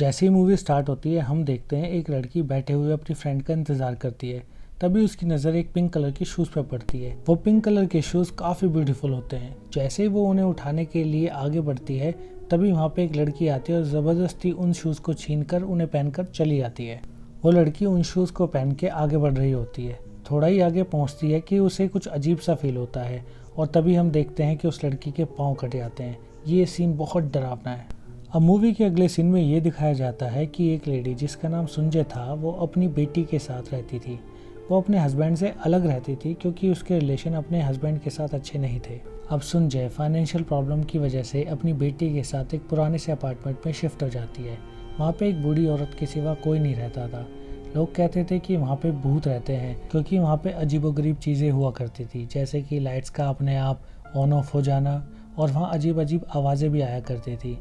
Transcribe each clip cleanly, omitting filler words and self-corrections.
जैसे ही movie start होती है हम देखते हैं एक लड़की बैठे हुए अपनी फ्रेंड का इंतजार करती है। तभी उसकी नज़र एक पिंक कलर की शूज़ पर पड़ती है। वो पिंक कलर के शूज़ काफ़ी ब्यूटीफुल होते हैं। जैसे ही वो उन्हें उठाने के लिए आगे बढ़ती है तभी वहाँ पे एक लड़की आती है और ज़बरदस्ती उन शूज़ को छीनकर उन्हें पहनकर चली जाती है। वो लड़की उन शूज़ को पहन के आगे बढ़ रही होती है। थोड़ा ही आगे पहुँचती है कि उसे कुछ अजीब सा फील होता है और तभी हम देखते हैं कि उस लड़की के पाँव कट जाते हैं। ये सीन बहुत डरावना है। अब मूवी के अगले सीन में ये दिखाया जाता है कि एक लेडी जिसका नाम सुंजय था वो अपनी बेटी के साथ रहती थी। वो अपने हस्बैंड से अलग रहती थी क्योंकि उसके रिलेशन अपने हस्बैंड के साथ अच्छे नहीं थे। अब सुंजय फाइनेंशियल प्रॉब्लम की वजह से अपनी बेटी के साथ एक पुराने से अपार्टमेंट में शिफ्ट हो जाती है। वहाँ पे एक बूढ़ी औरत के सिवा कोई नहीं रहता था। लोग कहते थे कि वहाँ पे भूत रहते हैं क्योंकि वहाँ पे अजीबोगरीब चीज़ें हुआ करती थी, जैसे कि लाइट्स का अपने आप ऑन ऑफ हो जाना और वहाँ अजीब अजीब आवाज़ें भी आया करती थी।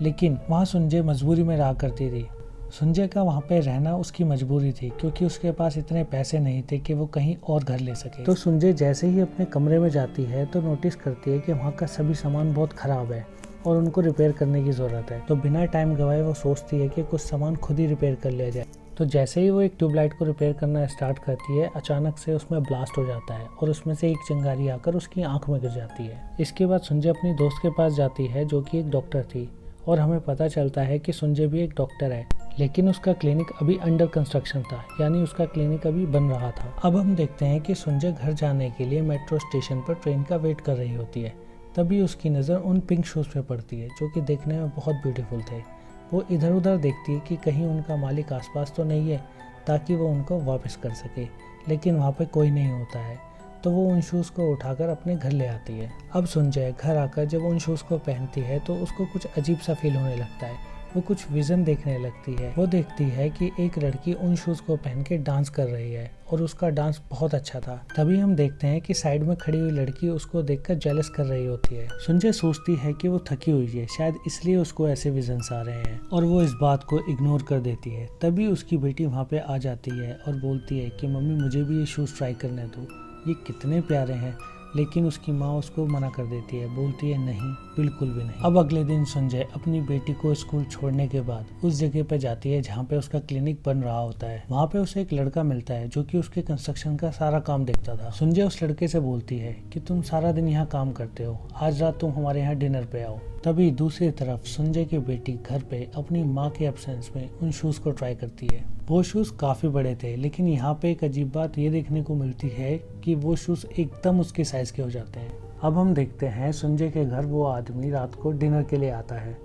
लेकिन वहाँ सुंजय मजबूरी में रहा करती थी। सुंजय का वहाँ पे रहना उसकी मजबूरी थी क्योंकि उसके पास इतने पैसे नहीं थे कि वो कहीं और घर ले सके। तो सुंजय जैसे ही अपने कमरे में जाती है तो नोटिस करती है कि वहाँ का सभी सामान बहुत ख़राब है और उनको रिपेयर करने की ज़रूरत है। तो बिना टाइम गवाए वो सोचती है कि कुछ सामान खुद ही रिपेयर कर लिया जाए। तो जैसे ही वो एक ट्यूबलाइट को रिपेयर करना स्टार्ट करती है अचानक से उसमें ब्लास्ट हो जाता है और उसमें से एक चिंगारी आकर उसकी आंख में गिर जाती है। इसके बाद सुंजय अपनी दोस्त के पास जाती है जो कि एक डॉक्टर थी और हमें पता चलता है कि सुंजय भी एक डॉक्टर है, लेकिन उसका क्लिनिक अभी अंडर कंस्ट्रक्शन था, यानी उसका क्लिनिक अभी बन रहा था। अब हम देखते हैं कि सुंजय घर जाने के लिए मेट्रो स्टेशन पर ट्रेन का वेट कर रही होती है। तभी उसकी नज़र उन पिंक शूज़ पे पड़ती है जो कि देखने में बहुत ब्यूटीफुल थे। वो इधर उधर देखती है कि कहीं उनका मालिक आसपास तो नहीं है ताकि वो उनको वापस कर सके, लेकिन वहाँ पे कोई नहीं होता है। तो वो उन शूज़ को उठाकर अपने घर ले आती है। अब सुंजय घर आकर जब उन शूज़ को पहनती है तो उसको कुछ अजीब सा फील होने लगता है। वो कुछ विज़न देखने लगती है। वो देखती है कि एक लड़की उन शूज़ को पहन के डांस कर रही है और उसका डांस बहुत अच्छा था। तभी हम देखते हैं कि साइड में खड़ी हुई लड़की उसको देखकर जेलस कर रही होती है। सुंजय सोचती है कि वो थकी हुई है, शायद इसलिए उसको ऐसे विजन्स आ रहे हैं और वो इस बात को इग्नोर कर देती है। तभी उसकी बेटी वहाँ पे आ जाती है और बोलती है कि मम्मी मुझे भी ये शूज़ ट्राई करने दो, ये कितने प्यारे हैं। लेकिन उसकी माँ उसको मना कर देती है, बोलती है नहीं, बिल्कुल भी नहीं। अब अगले दिन सुंजय अपनी बेटी को स्कूल छोड़ने के बाद उस जगह पे जाती है जहाँ पे उसका क्लिनिक बन रहा होता है। वहाँ पे उसे एक लड़का मिलता है जो कि उसके कंस्ट्रक्शन का सारा काम देखता था। सुंजय उस लड़के से बोलती है कि तुम सारा दिन यहाँ काम करते हो, आज रात तुम हमारे यहाँ डिनर पे आओ। तभी दूसरी तरफ सुंजय की बेटी घर पे अपनी माँ के एब्सेंस में उन शूज़ को ट्राई करती है। वो शूज़ काफ़ी बड़े थे, लेकिन यहाँ पे एक अजीब बात ये देखने को मिलती है कि वो शूज़ एकदम उसके साइज़ के हो जाते हैं। अब हम देखते हैं सुंजय के घर वो आदमी रात को डिनर के लिए आता है।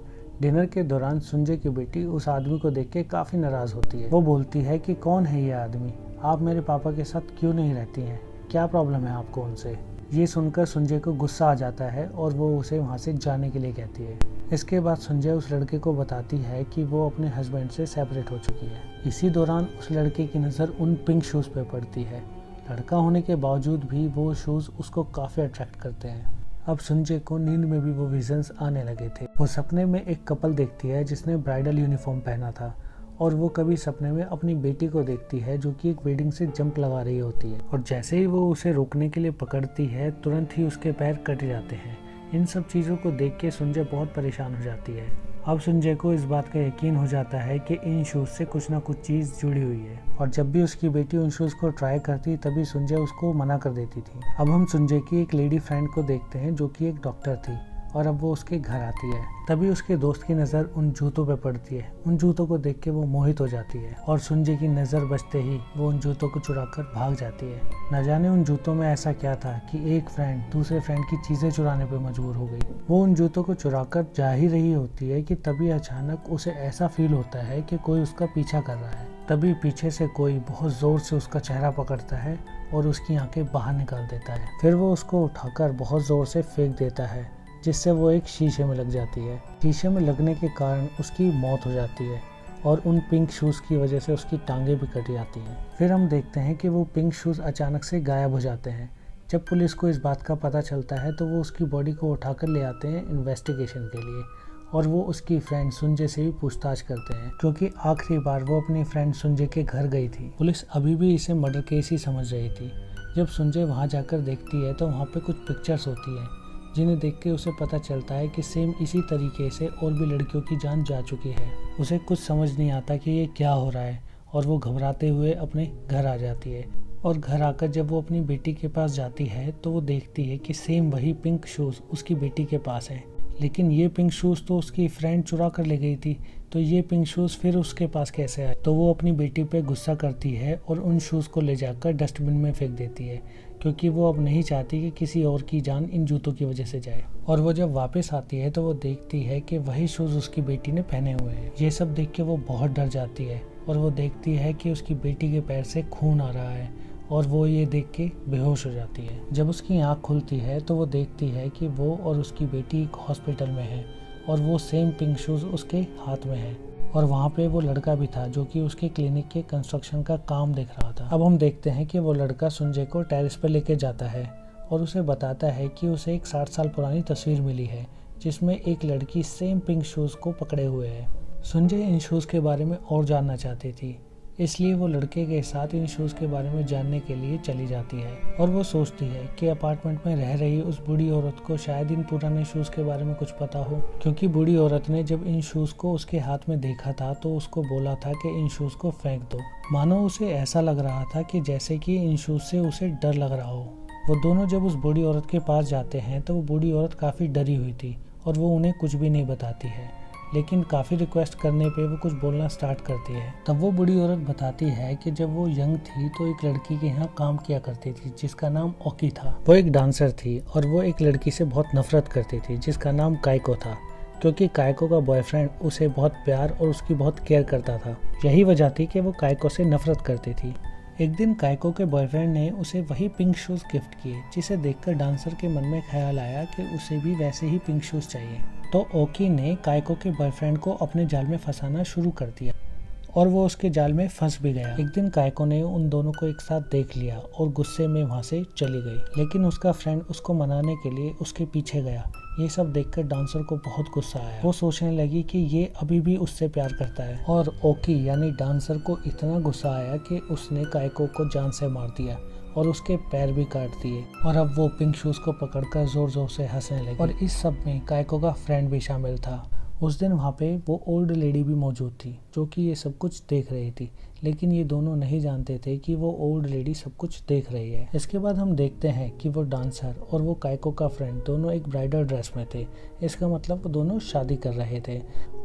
डिनर के दौरान सुंजय की बेटी उस आदमी को देख के काफ़ी नाराज़ होती है। वो बोलती है कि कौन है ये आदमी, आप मेरे पापा के साथ क्यों नहीं रहती हैं, क्या प्रॉब्लम है आपको उनसे। ये सुनकर सुंजय को गुस्सा आ जाता है और वो उसे वहाँ से जाने के लिए कहती है। इसके बाद सुंजय उस लड़के को बताती है कि वो अपने हस्बैंड से सेपरेट हो चुकी है। इसी दौरान उस लड़के की नज़र उन पिंक शूज़ पे पड़ती है। लड़का होने के बावजूद भी वो शूज़ उसको काफ़ी अट्रैक्ट करते हैं। अब सुंजय को नींद में भी वो विजन्स आने लगे थे। वो सपने में एक कपल देखती है जिसने ब्राइडल यूनिफॉर्म पहना था और वो कभी सपने में अपनी बेटी को देखती है जो कि एक बिल्डिंग से जंप लगा रही होती है और जैसे ही वो उसे रोकने के लिए पकड़ती है तुरंत ही उसके पैर कट जाते हैं। इन सब चीज़ों को देख के सुंजय बहुत परेशान हो जाती है। अब सुंजय को इस बात का यकीन हो जाता है कि इन शूज़ से कुछ ना कुछ चीज़ जुड़ी हुई है और जब भी उसकी बेटी उन शूज़ को ट्राई करती तभी सुंजय उसको मना कर देती थी। अब हम सुंजय की एक लेडी फ्रेंड को देखते हैं जो कि एक डॉक्टर थी और अब वो उसके घर आती है। तभी उसके दोस्त की नज़र उन जूतों पे पड़ती है। उन जूतों को देख के वो मोहित हो जाती है और सुंजय की नज़र बचते ही वो उन जूतों को चुराकर भाग जाती है। न जाने उन जूतों में ऐसा क्या था कि एक फ्रेंड दूसरे फ्रेंड की चीज़ें चुराने पे मजबूर हो गई। वो उन जूतों को चुराकर जा ही रही होती है कि तभी अचानक उसे ऐसा फील होता है कि कोई उसका पीछा कर रहा है। तभी पीछे से कोई बहुत ज़ोर से उसका चेहरा पकड़ता है और उसकी आंखें बाहर निकाल देता है। फिर वो उसको उठाकर बहुत ज़ोर से फेंक देता है जिससे वो एक शीशे में लग जाती है। शीशे में लगने के कारण उसकी मौत हो जाती है और उन पिंक शूज़ की वजह से उसकी टांगें भी कट जाती हैं। फिर हम देखते हैं कि वो पिंक शूज़ अचानक से गायब हो जाते हैं। जब पुलिस को इस बात का पता चलता है तो वो उसकी बॉडी को उठाकर ले आते हैं इन्वेस्टिगेशन के लिए और वो उसकी फ्रेंड सुंजय से भी पूछताछ करते हैं क्योंकि आखिरी बार वो अपनी फ्रेंड सुंजय के घर गई थी। पुलिस अभी भी इसे मर्डर केस ही समझ रही थी। जब सुंजय वहाँ जाकर देखती है तो वहाँ पे कुछ पिक्चर्स होती हैं जिन्हें देख के उसे पता चलता है कि सेम इसी तरीके से और भी लड़कियों की जान जा चुकी है। उसे कुछ समझ नहीं आता कि ये क्या हो रहा है और वो घबराते हुए अपने घर आ जाती है। और घर आकर जब वो अपनी बेटी के पास जाती है तो वो देखती है कि सेम वही पिंक शूज़ उसकी बेटी के पास है, लेकिन ये पिंक शूज़ तो उसकी फ्रेंड चुरा कर ले गई थी, तो ये पिंक शूज़ फिर उसके पास कैसे आए। तो वो अपनी बेटी पे गुस्सा करती है और उन शूज़ को ले जाकर डस्टबिन में फेंक देती है, क्योंकि वो अब नहीं चाहती कि किसी और की जान इन जूतों की वजह से जाए। और वो जब वापस आती है तो वो देखती है कि वही शूज़ उसकी बेटी ने पहने हुए हैं। ये सब देख के वो बहुत डर जाती है और वो देखती है कि उसकी बेटी के पैर से खून आ रहा है और वो ये देख के बेहोश हो जाती है। जब उसकी आँख खुलती है तो वो देखती है कि वो और उसकी बेटी एक हॉस्पिटल में है और वो सेम पिंक शूज़ उसके हाथ में है और वहाँ पे वो लड़का भी था जो कि उसके क्लिनिक के कंस्ट्रक्शन का काम देख रहा था। अब हम देखते हैं कि वो लड़का संजय को टेरेस पर लेके जाता है और उसे बताता है कि उसे एक 60 साल पुरानी तस्वीर मिली है जिसमें एक लड़की सेम पिंक शूज़ को पकड़े हुए है। संजय इन शूज़ के बारे में और जानना चाहती थी, इसलिए वो लड़के के साथ इन शूज़ के बारे में जानने के लिए चली जाती है और वो सोचती है कि अपार्टमेंट में रह रही उस बूढ़ी औरत को शायद इन पुराने शूज़ के बारे में कुछ पता हो, क्योंकि बूढ़ी औरत ने जब इन शूज़ को उसके हाथ में देखा था तो उसको बोला था कि इन शूज़ को फेंक दो। मानो उसे ऐसा लग रहा था कि जैसे कि इन शूज़ से उसे डर लग रहा हो। वो दोनों जब उस बूढ़ी औरत के पास जाते हैं तो वो बूढ़ी औरत काफ़ी डरी हुई थी और वो उन्हें कुछ भी नहीं बताती है, लेकिन काफ़ी रिक्वेस्ट करने पे वो कुछ बोलना स्टार्ट करती है। तब वो बूढ़ी औरत बताती है कि जब वो यंग थी तो एक लड़की के यहाँ काम किया करती थी जिसका नाम ओकी था। वो एक डांसर थी और वो एक लड़की से बहुत नफरत करती थी जिसका नाम काइको था, क्योंकि काइको का बॉयफ्रेंड उसे बहुत प्यार और उसकी बहुत केयर करता था। यही वजह थी कि वो काइको से नफरत करती थी। एक दिन काइको के बॉयफ्रेंड ने उसे वही पिंक शूज़ गिफ्ट किए, जिसे देखकर डांसर के मन में ख्याल आया कि उसे भी वैसे ही पिंक शूज़ चाहिए। तो ओकी ने काइको के बॉयफ्रेंड को अपने जाल में फंसाना शुरू कर दिया और वो उसके जाल में फंस भी गया। एक दिन काइको ने उन दोनों को एक साथ देख लिया और गुस्से में वहाँ से चली गई, लेकिन उसका फ्रेंड उसको मनाने के लिए उसके पीछे गया। ये सब देखकर डांसर को बहुत गुस्सा आया। वो सोचने लगी कि ये अभी भी उससे प्यार करता है और ओकी यानी डांसर को इतना गुस्सा आया कि उसने काइको को जान से मार दिया और उसके पैर भी काट दिए। और अब वो पिंक शूज़ को पकड़कर जोर जोर से हंसने लगी और इस सब में काइको का फ्रेंड भी शामिल था। उस दिन वहाँ पे वो ओल्ड लेडी भी मौजूद थी जो कि ये सब कुछ देख रही थी, लेकिन ये दोनों नहीं जानते थे कि वो ओल्ड लेडी सब कुछ देख रही है। इसके बाद हम देखते हैं कि वो डांसर और वो काइको का फ्रेंड दोनों एक ब्राइडल ड्रेस में थे। इसका मतलब वो दोनों शादी कर रहे थे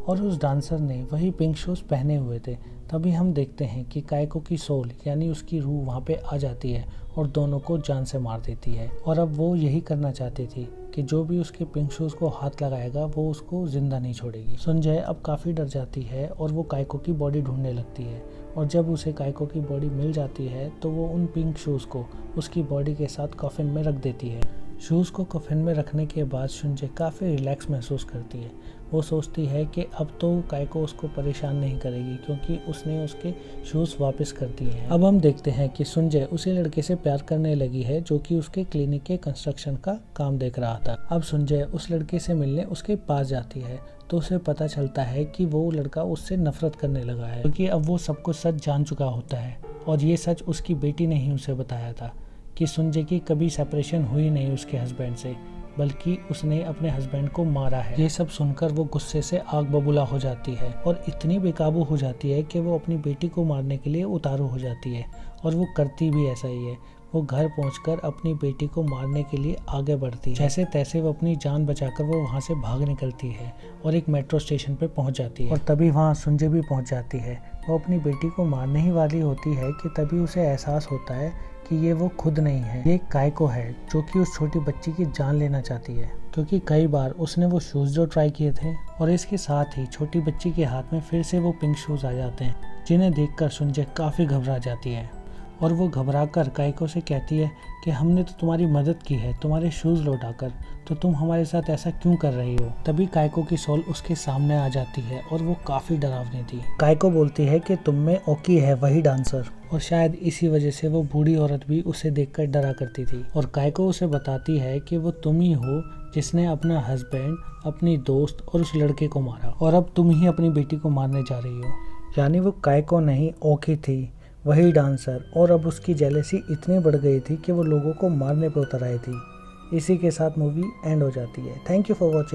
और उस डांसर ने वही पिंक शूज़ पहने हुए थे। तभी हम देखते हैं कि काइको की सोल यानी उसकी रूह वहाँ पे आ जाती है और दोनों को जान से मार देती है। और अब वो यही करना चाहती थी कि जो भी उसके पिंक शूज़ को हाथ लगाएगा वो उसको जिंदा नहीं छोड़ेगी। संजय अब काफ़ी डर जाती है और वो काइको की बॉडी ढूंढने लगती है और जब उसे काइको की बॉडी मिल जाती है तो वो उन पिंक शूज़ को उसकी बॉडी के साथ कॉफिन में रख देती है। शूज़ को कफन में रखने के बाद संजय काफ़ी रिलैक्स महसूस करती है। वो सोचती है कि अब तो काइको उसको परेशान नहीं करेगी क्योंकि उसने उसके शूज़ वापस कर दिए हैं। अब हम देखते हैं कि संजय उसी लड़के से प्यार करने लगी है जो कि उसके क्लिनिक के कंस्ट्रक्शन का काम देख रहा था। अब संजय उस लड़के से मिलने उसके पास जाती है तो उसे पता चलता है कि वो लड़का उससे नफरत करने लगा है क्योंकि अब वो सब कुछ सच जान चुका होता है और ये सच उसकी बेटी ने ही उसे बताया था कि संजय की कभी सेपरेशन हुई नहीं उसके हस्बैंड से, बल्कि उसने अपने हस्बैंड को मारा है। ये सब सुनकर वो गुस्से से आग बबूला हो जाती है और इतनी बेकाबू हो जाती है कि वो अपनी बेटी को मारने के लिए उतारू हो जाती है और वो करती भी ऐसा ही है। वो घर पहुंचकर अपनी बेटी को मारने के लिए आगे बढ़ती है। जैसे तैसे वो अपनी जान बचाकर वो वहाँ से भाग निकलती है और एक मेट्रो स्टेशन पे पहुंच जाती है और तभी वहाँ संजय भी पहुंच जाती है। वो अपनी बेटी को मारने ही वाली होती है कि तभी उसे एहसास होता है कि ये वो खुद नहीं है, ये काइको है जो कि उस छोटी बच्ची की जान लेना चाहती है क्योंकि कई बार उसने वो शूज़ जो ट्राई किए थे और इसके साथ ही छोटी बच्ची के हाथ में फिर से वो पिंक शूज़ आ जाते हैं जिन्हें देखकर संजय काफ़ी घबरा जाती है और वो घबराकर काइको से कहती है कि हमने तो तुम्हारी मदद की है तुम्हारे शूज़ लौटाकर, तो तुम हमारे साथ ऐसा क्यों कर रही हो। तभी काइको की सोल उसके सामने आ जाती है और वो काफ़ी डरावनी थी। काइको बोलती है कि तुम में ओकी है वही डांसर और शायद इसी वजह से वो बूढ़ी औरत भी उसे देखकर डरा करती थी और काइको उसे बताती है कि वो तुम ही हो जिसने अपना हस्बैंड, अपनी दोस्त और उस लड़के को मारा और अब तुम ही अपनी बेटी को मारने जा रही हो। यानी वो काइको नहीं ओकी थी, वही डांसर। और अब उसकी जेलसी इतनी बढ़ गई थी कि वो लोगों को मारने पर उतर आई थी। इसी के साथ मूवी एंड हो जाती है। Thank you for watching.